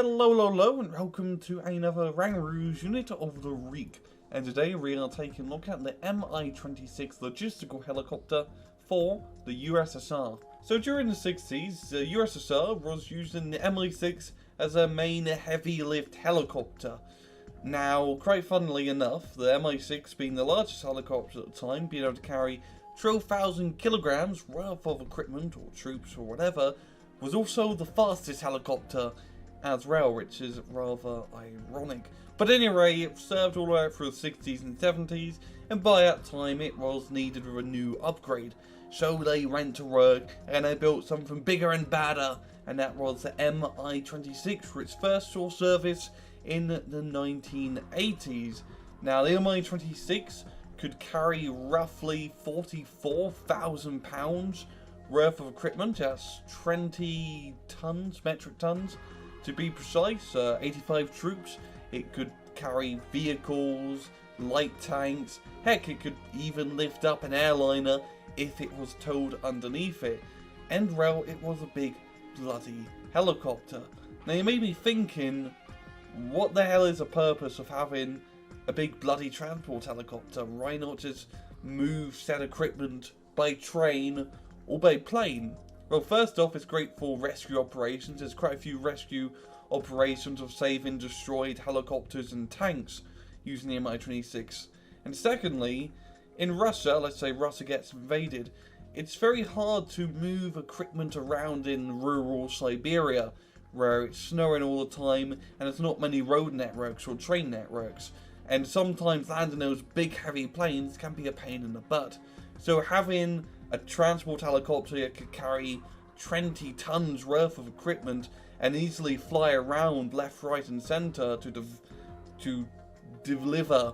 Hello, and welcome to another Rang Rouge unit of the week. And today we are taking a look at the MI-26 logistical helicopter for the USSR. So during the 60s, the USSR was using the MI-6 as a main heavy lift helicopter. Now, quite funnily enough, the MI-6 being the largest helicopter at the time, being able to carry 12,000 kilograms worth of equipment or troops or whatever, was also the fastest helicopter as well, which is rather ironic. But anyway, it served all the way through the 60s and 70s, and by that time it was needed with a new upgrade. So they went to work and they built something bigger and badder, and that was the MI-26 for its first shore service in the 1980s. Now the MI-26 could carry roughly 44,000 pounds worth of equipment. That's 20 tons, metric tons to be precise, 85 troops. It could carry vehicles, light tanks, heck, it could even lift up an airliner if it was towed underneath it. And well, it was a big bloody helicopter. Now you may be thinking, what the hell is the purpose of having a big bloody transport helicopter? Why not just move said equipment by train or by plane? Well, first off, it's great for rescue operations. There's quite a few rescue operations of saving destroyed helicopters and tanks using the MI-26. And secondly, in Russia, let's say Russia gets invaded, it's very hard to move equipment around in rural Siberia, where it's snowing all the time and there's not many road networks or train networks. And sometimes landing those big heavy planes can be a pain in the butt. So having a transport helicopter that could carry 20 tons worth of equipment and easily fly around left, right and centre to deliver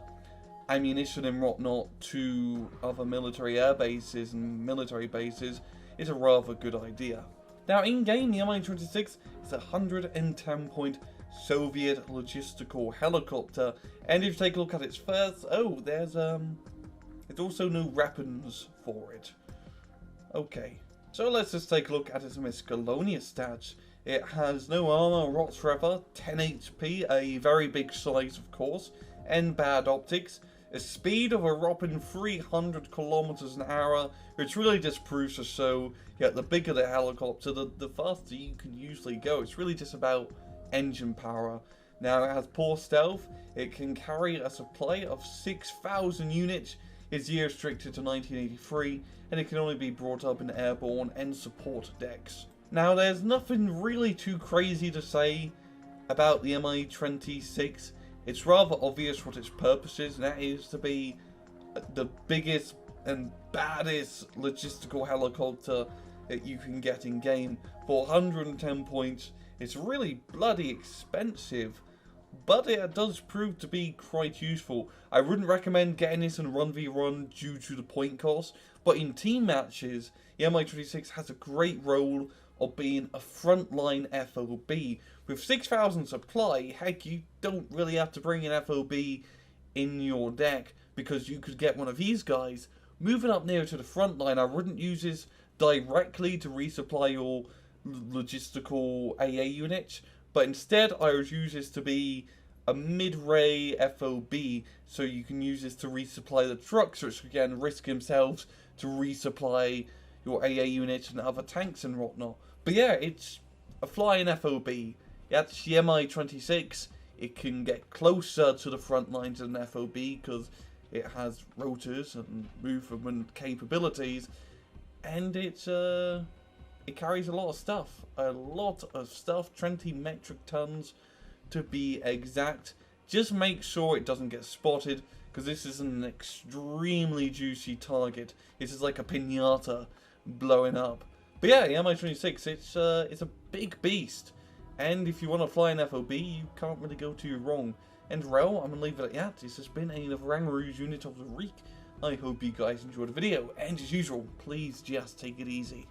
ammunition and whatnot to other military air bases and military bases is a rather good idea. Now in game, the Mi-26 is a 110-point Soviet logistical helicopter, and if you take a look at its first, there's also no weapons for it. Okay, so let's just take a look at its miscellaneous stats. It has no armor whatsoever, 10 HP, a very big size of course, and bad optics, a speed of a whopping 300 kilometers an hour, which really just proves to show, the bigger the helicopter, the faster you can usually go. It's really just about engine power. Now it has poor stealth, it can carry a supply of 6,000 units, it's year restricted to 1983, and it can only be brought up in airborne and support decks. Now there's nothing really too crazy to say about the Mi-26. It's rather obvious what its purpose is, and that is to be the biggest and baddest logistical helicopter that you can get in game. For 110 points, it's really bloody expensive, but it does prove to be quite useful. I wouldn't recommend getting this in 1v1 due to the point cost, but in team matches, the Mi-26 has a great role of being a frontline FOB. With 6,000 supply, heck, you don't really have to bring an FOB in your deck, because you could get one of these guys moving up near to the front line. I wouldn't use this directly to resupply your logistical AA units, but instead I would use this to be a mid-ray FOB, so you can use this to resupply the trucks, which again risk themselves to resupply your AA units and other tanks and whatnot. But yeah, it's a flying FOB. That's the Mi-26. It can get closer to the front lines than an FOB because it has rotors and movement capabilities, and it carries a lot of stuff, 20 metric tons to be exact. Just make sure it doesn't get spotted, because this is an extremely juicy target. This is like a piñata blowing up. But yeah, the Mi-26, it's a big beast, and if you want to fly an FOB, you can't really go too wrong. And well, I'm going to leave it at that. This has been another Rang Rouge unit of the week. I hope you guys enjoyed the video, and as usual, please just take it easy.